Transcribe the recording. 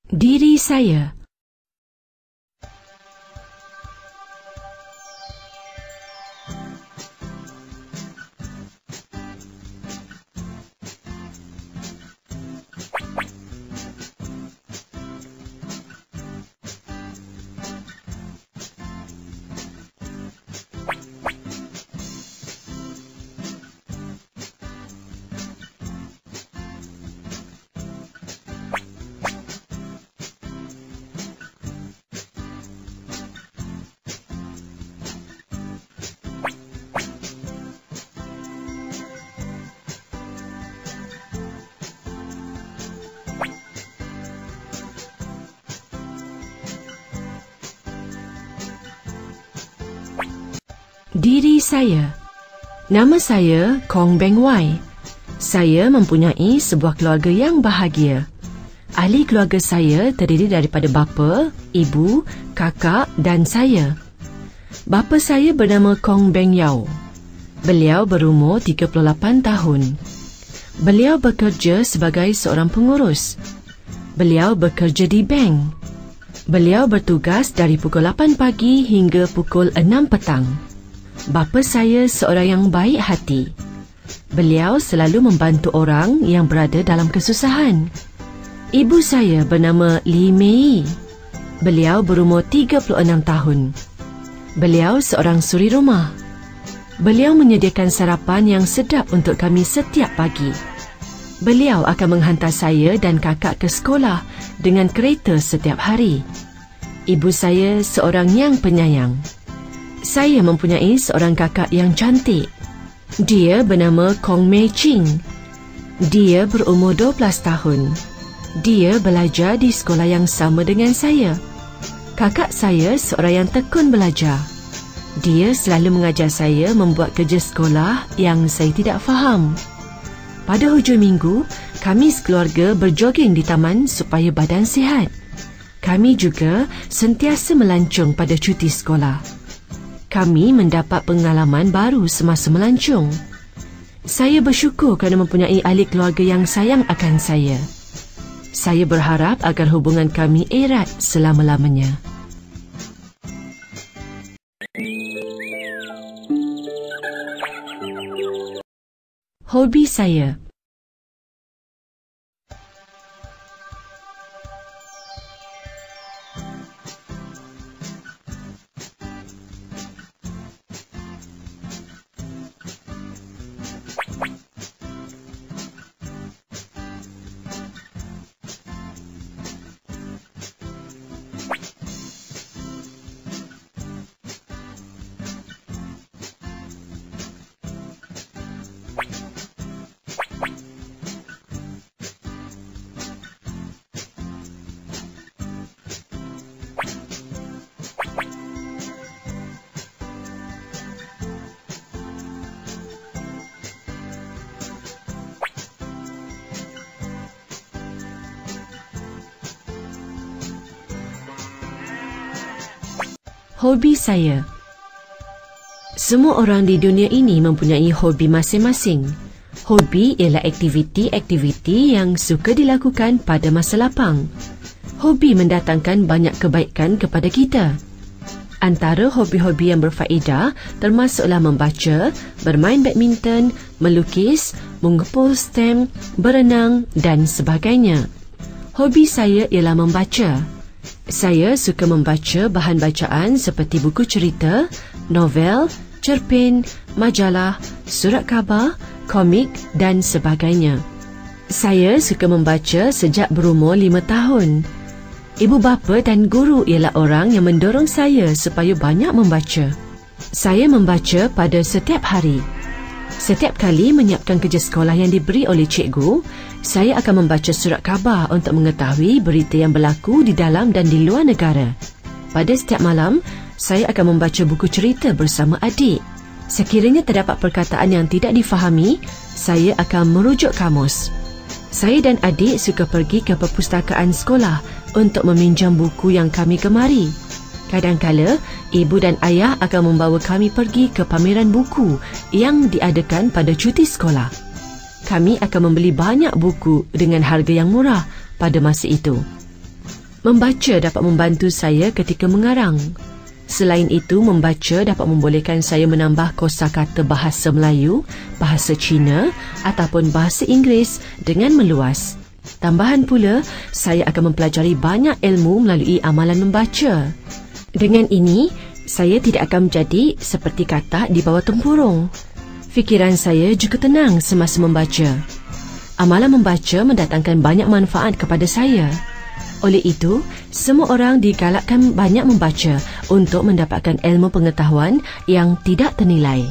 Diri saya. Diri saya. Nama saya Kong Beng Wai. Saya mempunyai sebuah keluarga yang bahagia. Ahli keluarga saya terdiri daripada bapa, ibu, kakak dan saya. Bapa saya bernama Kong Beng Yau. Beliau berumur 38 tahun. Beliau bekerja sebagai seorang pengurus. Beliau bekerja di bank. Beliau bertugas dari pukul 8 pagi hingga pukul 6 petang. Bapa saya seorang yang baik hati. Beliau selalu membantu orang yang berada dalam kesusahan. Ibu saya bernama Li Mei. Beliau berumur 36 tahun. Beliau seorang suri rumah. Beliau menyediakan sarapan yang sedap untuk kami setiap pagi. Beliau akan menghantar saya dan kakak ke sekolah dengan kereta setiap hari. Ibu saya seorang yang penyayang. Saya mempunyai seorang kakak yang cantik. Dia bernama Kong Mei Ching. Dia berumur 12 tahun. Dia belajar di sekolah yang sama dengan saya. Kakak saya seorang yang tekun belajar. Dia selalu mengajar saya membuat kerja sekolah yang saya tidak faham. Pada hujung minggu, kami sekeluarga berjoging di taman supaya badan sihat. Kami juga sentiasa melancong pada cuti sekolah. Kami mendapat pengalaman baru semasa melancong. Saya bersyukur kerana mempunyai ahli keluarga yang sayang akan saya. Saya berharap agar hubungan kami erat selama-lamanya. Hobi saya. Hobi saya. Semua orang di dunia ini mempunyai hobi masing-masing. Hobi ialah aktiviti-aktiviti yang suka dilakukan pada masa lapang. Hobi mendatangkan banyak kebaikan kepada kita. Antara hobi-hobi yang berfaedah termasuklah membaca, bermain badminton, melukis, mengumpul stem, berenang dan sebagainya. Hobi saya ialah membaca. Saya suka membaca bahan bacaan seperti buku cerita, novel, cerpen, majalah, surat khabar, komik dan sebagainya. Saya suka membaca sejak berumur 5 tahun. Ibu bapa dan guru ialah orang yang mendorong saya supaya banyak membaca. Saya membaca pada setiap hari. Setiap kali menyiapkan kerja sekolah yang diberi oleh cikgu, saya akan membaca surat khabar untuk mengetahui berita yang berlaku di dalam dan di luar negara. Pada setiap malam, saya akan membaca buku cerita bersama adik. Sekiranya terdapat perkataan yang tidak difahami, saya akan merujuk kamus. Saya dan adik suka pergi ke perpustakaan sekolah untuk meminjam buku yang kami gemari. Kadang-kala, ibu dan ayah akan membawa kami pergi ke pameran buku yang diadakan pada cuti sekolah. Kami akan membeli banyak buku dengan harga yang murah pada masa itu. Membaca dapat membantu saya ketika mengarang. Selain itu, membaca dapat membolehkan saya menambah kosakata bahasa Melayu, bahasa Cina ataupun bahasa Inggeris dengan meluas. Tambahan pula, saya akan mempelajari banyak ilmu melalui amalan membaca. Dengan ini, saya tidak akan menjadi seperti katak di bawah tempurung. Fikiran saya juga tenang semasa membaca. Amalan membaca mendatangkan banyak manfaat kepada saya. Oleh itu, semua orang digalakkan banyak membaca untuk mendapatkan ilmu pengetahuan yang tidak ternilai.